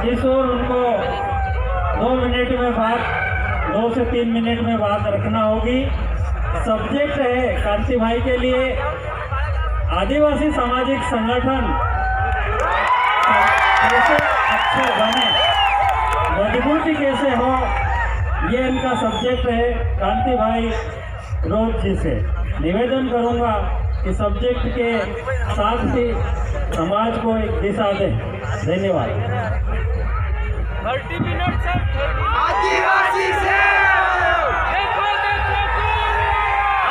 जिस ओर उनको 2 मिनट में बात 2 से 3 मिनट में बात रखना होगी। सब्जेक्ट है कांति भाई के लिए आदिवासी सामाजिक संगठन कैसे अच्छे बने, मजबूती कैसे हो, ये इनका सब्जेक्ट है। कांति भाई रोज जी से निवेदन करूंगा कि सब्जेक्ट के साथ ही समाज को एक दिशा दें। धन्यवाद। 30 मिनट से आदिवासी से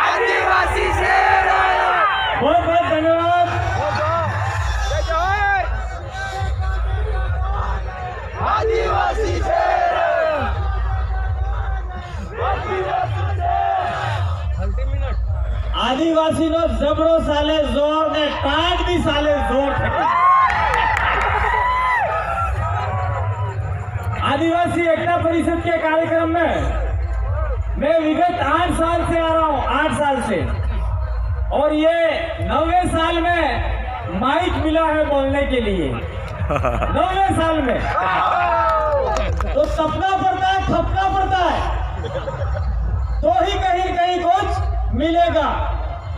आदिवासी से बहुत बहुत धन्यवाद। आदिवासी से आदिवासी नो जबरो साले जोर ने टाट भी साले जोर थे। आदिवासी एकता परिषद के कार्यक्रम में मैं विगत 8 साल से आ रहा हूं, 8 साल से, और ये 9वें साल में माइक मिला है बोलने के लिए। 9वें साल में तो तपना पड़ता है, थपना पड़ता है, तो ही कहीं कहीं कुछ मिलेगा।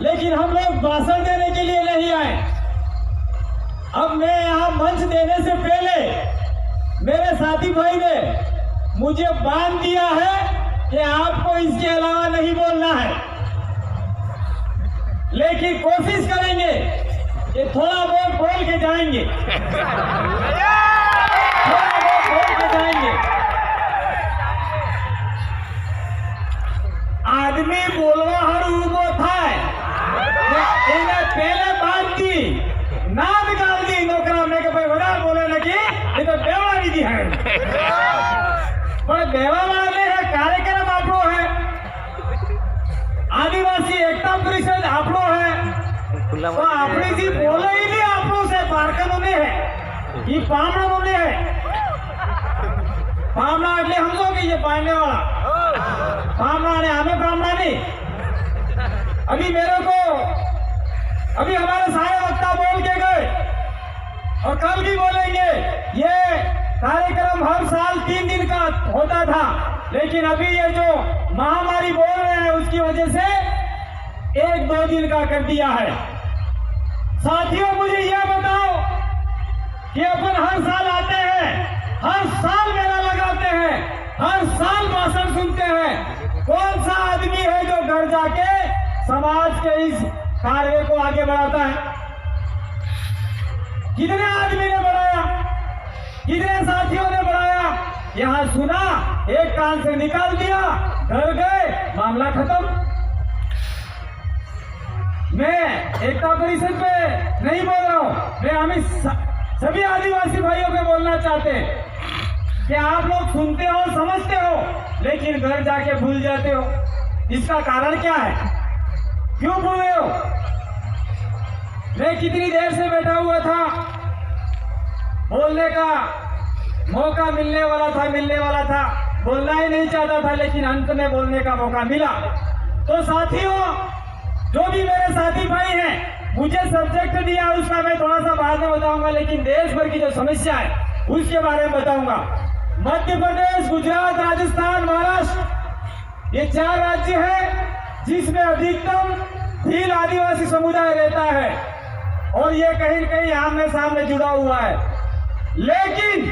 लेकिन हम लोग भाषण देने के लिए नहीं आए। अब मैं यहाँ मंच देने से पहले मेरे साथी भाई ने मुझे बांध दिया है कि आपको इसके अलावा नहीं बोलना है, लेकिन कोशिश करेंगे कि थोड़ा बहुत बोल के जाएंगे, थोड़ा बहुत बोल के जाएंगे। आदमी बोलवा हर उबो था, पहले बात की ना निकाल दी नौकरा में भाई बड़ा बोले लगी, ये तो बेवा विधि है। पर बेवा वाले है कार्यक्रम आपको है, आदिवासी एकता परिषद आपको है, तो आपने जी बोले ही नहीं आपको से पारकनों ने है, ये पामड़ों ने है। पामड़ा એટલે સમજો કે ये पाने वाला पामड़ा ने हमें पामड़ा नहीं। अभी मेरे को अभी हमारे सारे वक्ता बोल के गए और कल भी बोलेंगे। ये कार्यक्रम हर साल 3 दिन का होता था, लेकिन अभी ये जो महामारी बोल रहे हैं उसकी वजह से 1-2 दिन का कर दिया है। साथियों मुझे यह बताओ कि अपन हर साल आते हैं, हर साल मेला लगाते हैं, हर साल भाषण सुनते हैं। कौन सा आदमी है जो घर जाके समाज के इस कार्य को आगे बढ़ाता है? कितने आदमी ने बढ़ाया, कितने साथियों ने बढ़ाया? यहाँ सुना, एक कान से निकाल दिया, घर गए, मामला खत्म। मैं एकता परिषद पे नहीं बोल रहा हूं, मैं हमें सभी आदिवासी भाइयों पे बोलना चाहते हैं कि आप लोग सुनते हो, समझते हो, लेकिन घर जाके भूल जाते हो। इसका कारण क्या है? क्यों भूल रहे हो? मैं कितनी देर से बैठा हुआ था, बोलने का मौका मिलने वाला था, बोलना ही नहीं चाहता था, लेकिन अंत में बोलने का मौका मिला। तो साथियों, जो भी मेरे साथी भाई हैं, मुझे सब्जेक्ट दिया उसका मैं थोड़ा सा बाद में बताऊंगा, लेकिन देश भर की जो समस्या है उसके बारे में बताऊंगा। मध्य प्रदेश, गुजरात, राजस्थान, महाराष्ट्र, ये 4 राज्य हैं जिसमें अधिकतम भील आदिवासी समुदाय रहता है, और ये कहीं न कहीं आमने सामने जुड़ा हुआ है। लेकिन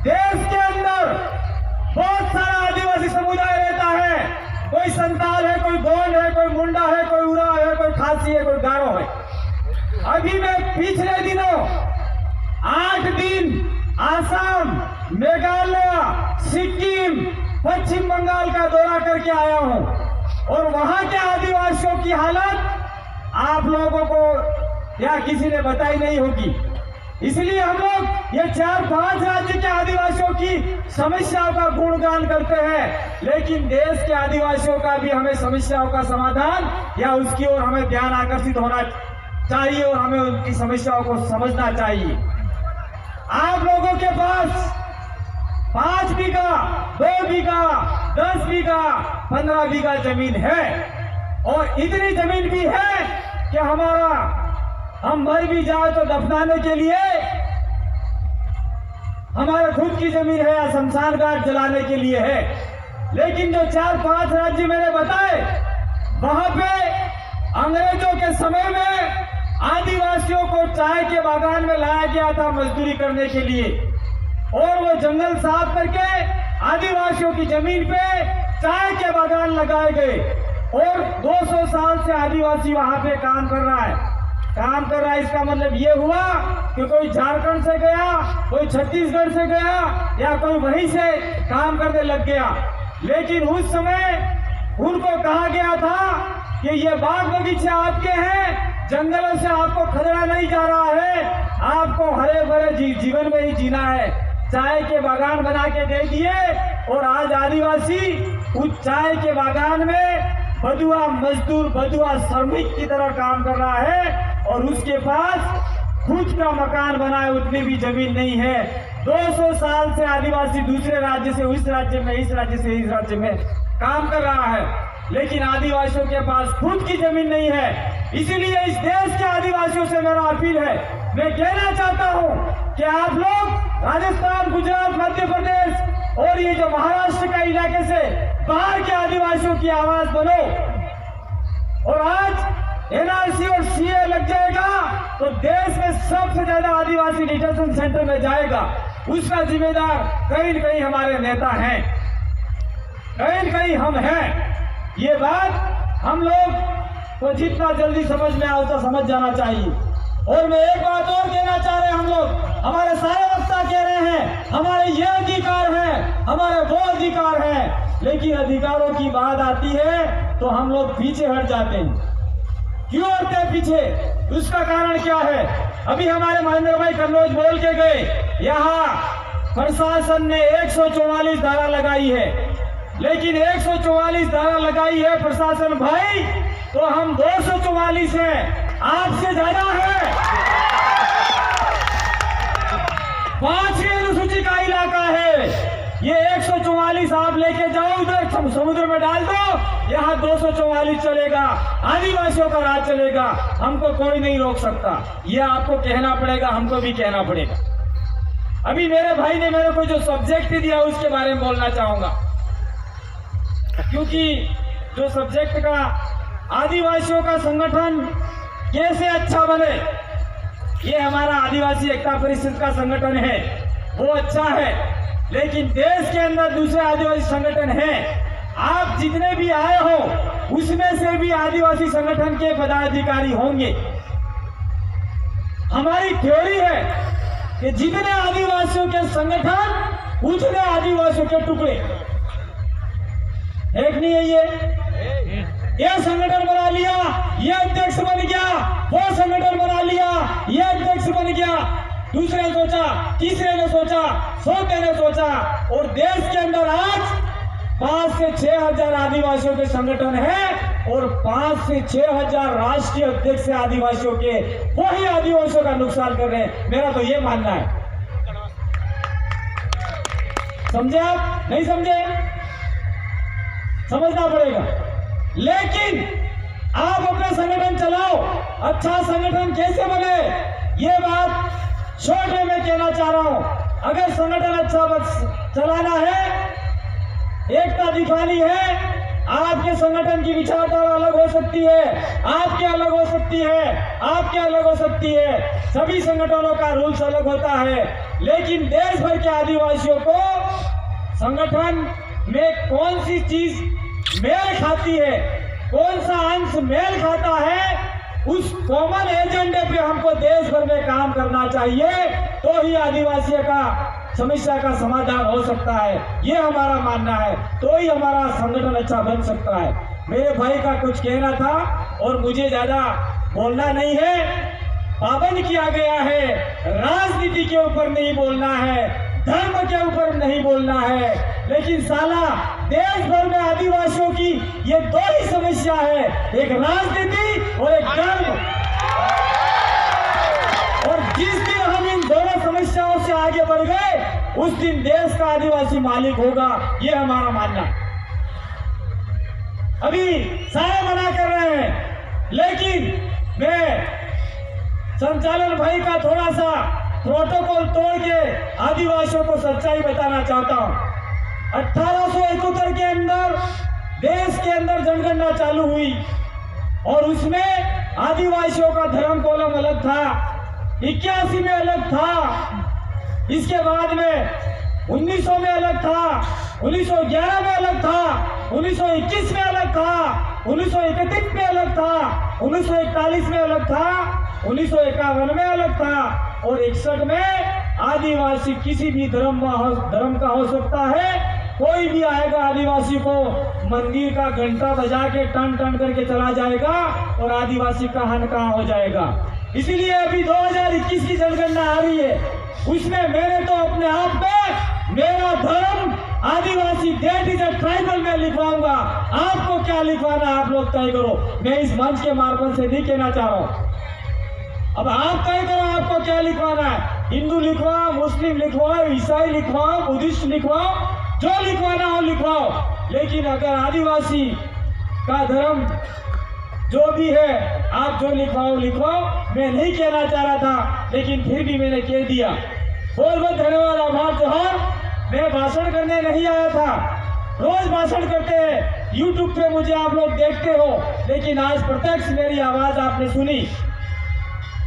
देश के अंदर बहुत सारा आदिवासी समुदाय रहता है। कोई संताल है, कोई गोंड है, कोई मुंडा है, कोई उराव है, कोई खासी है, कोई गारो है। अभी मैं पिछले दिनों 8 दिन आसाम, मेघालय, सिक्किम, पश्चिम बंगाल का दौरा करके आया हूं, और वहां के आदिवासियों की हालत आप लोगों को या किसी ने बताई नहीं होगी। इसलिए हम लोग ये 4-5 राज्य के आदिवासियों की समस्याओं का गुणगान करते हैं, लेकिन देश के आदिवासियों का भी हमें समस्याओं का समाधान या उसकी ओर हमें ध्यान आकर्षित होना चाहिए, और हमें उनकी समस्याओं को समझना चाहिए। आप लोगों के पास 5 बीघा, 2 बीघा, 10 बीघा, 15 बीघा जमीन है, और इतनी जमीन भी है कि हम मर भी जाए तो दफनाने के लिए हमारे हमारा खुद की जमीन है या शमशान घाट जलाने के लिए है। लेकिन जो 4-5 राज्य मैंने बताए, वहां पे अंग्रेजों के समय में आदिवासियों को चाय के बागान में लाया गया था मजदूरी करने के लिए, और वो जंगल साफ करके आदिवासियों की जमीन पे चाय के बागान लगाए गए, और 200 साल से आदिवासी वहां पे काम कर रहा है। इसका मतलब ये हुआ कि कोई झारखंड से गया, कोई छत्तीसगढ़ से गया, या कोई वहीं से काम करने लग गया। लेकिन उस समय उनको कहा गया था कि ये बाग बगीचे आपके हैं, जंगलों से आपको खदेड़ा नहीं जा रहा है, आपको हरे भरे जीवन में ही जीना है। चाय के बागान बना के दे दिए, और आज आदिवासी उस चाय के बागान में बधुआ मजदूर, बधुआ श्रमिक की तरह काम कर रहा है, और उसके पास खुद का मकान बनाए उतनी भी जमीन नहीं है। 200 साल से आदिवासी दूसरे राज्य से उस राज्य में, इस राज्य से इस राज्य में काम कर रहा है, लेकिन आदिवासियों के पास खुद की जमीन नहीं है। इसीलिए इस देश के आदिवासियों से मेरा अपील है, मैं कहना चाहता हूं कि आप लोग राजस्थान, गुजरात, मध्य प्रदेश और ये जो महाराष्ट्र का इलाके से बाहर के आदिवासियों की आवाज बनो। और आज एनआरसी और सीए लग जाएगा तो देश में सबसे ज्यादा आदिवासी डिटेंशन सेंटर में जाएगा। उसका जिम्मेदार कहीं न कहीं हमारे नेता हैं, कहीं न कहीं हम हैं। ये बात हम लोग को जितना जल्दी समझ में आता समझ जाना चाहिए। और मैं एक बात और कहना चाह रहे हैं, हम लोग, हमारे सारे वक्ता कह रहे हैं हमारे ये अधिकार हैं, हमारे वो अधिकार हैं, लेकिन अधिकारों की बात आती है तो हम लोग पीछे हट जाते हैं। क्यों हटते हैं पीछे? उसका कारण क्या है? अभी हमारे महेंद्र भाई कन्नौज बोल के गए, यहाँ प्रशासन ने 144 धारा लगाई है, लेकिन 144 धारा लगाई है प्रशासन भाई, तो हम 244 हैं, आपसे ज्यादा है। 5वीं अनुसूची का इलाका है, ये 144 आप लेके जाओ उधर समुद्र में डाल दो, यहाँ 244 चलेगा, आदिवासियों का राज चलेगा, हमको कोई नहीं रोक सकता। ये आपको कहना पड़ेगा, हमको भी कहना पड़ेगा। अभी मेरे भाई ने मेरे को जो सब्जेक्ट दिया उसके बारे में बोलना चाहूंगा, क्योंकि जो सब्जेक्ट का आदिवासियों का संगठन कैसे अच्छा बने, ये हमारा आदिवासी एकता परिषद का संगठन है, वो अच्छा है, लेकिन देश के अंदर दूसरे आदिवासी संगठन हैं। आप जितने भी आए हो उसमें से भी आदिवासी संगठन के पदाधिकारी होंगे। हमारी थ्योरी है कि जितने आदिवासियों के संगठन उतने आदिवासियों के टुकड़े। एक नहीं है ये संगठन बना लिया, ये अध्यक्ष बन गया, वो संगठन बना लिया, ये अध्यक्ष बन गया, दूसरे ने सोचा, तीसरे ने सोचा, चौथे ने सोचा, और देश के अंदर आज 5 से 6 हजार आदिवासियों के संगठन है, और 5 से 6 हजार राष्ट्रीय अध्यक्ष आदिवासियों के, वही आदिवासियों का नुकसान कर रहे हैं। मेरा तो ये मानना है। समझे आप? नहीं समझे? समझना पड़ेगा। लेकिन आप अपना संगठन चलाओ। अच्छा संगठन कैसे बने, ये बात छोटे में कहना चाह रहा हूं। अगर संगठन अच्छा चलाना है, एकता दिखानी है, आपके संगठन की विचारधारा अलग हो सकती है, आपके अलग हो सकती है, आपके अलग हो सकती है, सभी संगठनों का रूल्स अलग होता है, लेकिन देश भर के आदिवासियों को संगठन में कौन सी चीज मेल खाती है, कौन सा अंश मेल खाता है, उस कॉमन एजेंडे पे हमको देश भर में काम करना चाहिए, तो ही आदिवासियों का समस्या का समाधान हो सकता है। ये हमारा मानना है, तो ही हमारा संगठन अच्छा बन सकता है। मेरे भाई का कुछ कहना था और मुझे ज्यादा बोलना नहीं है। पाबंद किया गया है, राजनीति के ऊपर नहीं बोलना है, धर्म के ऊपर नहीं बोलना है, लेकिन साला देश भर में आदिवासियों की ये 2 ही समस्या है, एक राजनीति और एक धर्म। और जिस दिन हम इन दोनों समस्याओं से आगे बढ़ गए, उस दिन देश का आदिवासी मालिक होगा, ये हमारा मानना है। अभी सारे मना कर रहे हैं, लेकिन मैं संचालन भाई का थोड़ा सा प्रोटोकॉल तोड़ के आदिवासी आदिवासियों को सच्चाई बताना चाहता हूँ। 1871 के अंदर देश के अंदर जनगणना चालू हुई और उसमें आदिवासियों का धर्म कोलम अलग था, 81 में अलग था, इसके बाद में 1900 में अलग था, 1911 में अलग था, 1921 में अलग था, 1931 में अलग था, 1941 में अलग था, 1951 में अलग था और 61 में आदिवासी किसी भी धर्म का हो सकता है। कोई भी आएगा आदिवासी को मंदिर का घंटा बजा के टन टन करके चला जाएगा और आदिवासी का हन कहाँ हो जाएगा। इसीलिए अभी 2021 की जनगणना आ रही है, उसमें मैंने तो अपने आप में मेरा धर्म आदिवासी डेट इज ए ट्राइबल में लिखवाऊंगा। आपको क्या लिखवाना आप लोग तय करो। मैं इस मंच के मार्फत से नहीं कहना चाह रहा हूँ, अब आप तय करो आपको क्या लिखवाना है। हिंदू लिखवाओ, मुस्लिम लिखवाओ, ईसाई लिखवाओ, बुद्धिस्ट लिखवाओ, जो लिखवाना हो लिखवाओ। लेकिन अगर आदिवासी का धर्म जो भी है आप जो लिखवाओ लिखवाओ। मैं नहीं कहना चाह रहा था लेकिन फिर भी मैंने कह दिया। बहुत बहुत धन्यवाद, आभार जोहार। मैं भाषण करने नहीं आया था, रोज भाषण करते हैं, यूट्यूब पे मुझे आप लोग देखते हो, लेकिन आज प्रत्यक्ष मेरी आवाज आपने सुनी।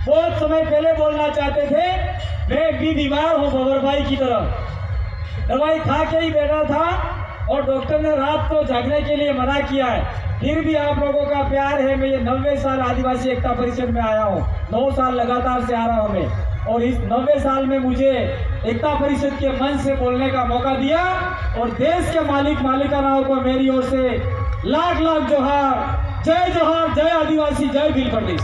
बहुत समय पहले बोलना चाहते थे, मैं भी बीमार हूँ बबर भाई की तरह, दवाई खा के ही बैठा था और डॉक्टर ने रात को जागने के लिए मना किया है। फिर भी आप लोगों का प्यार है, मैं ये 90 साल आदिवासी एकता परिषद में आया हूँ, 9 साल लगातार से आ रहा हूँ मैं, और इस 90 साल में मुझे एकता परिषद के मंच से बोलने का मौका दिया और देश के मालिकानाओं को मेरी ओर से लाख लाख जोहार, जय जोहार, जय आदिवासी, जय भील प्रदेश।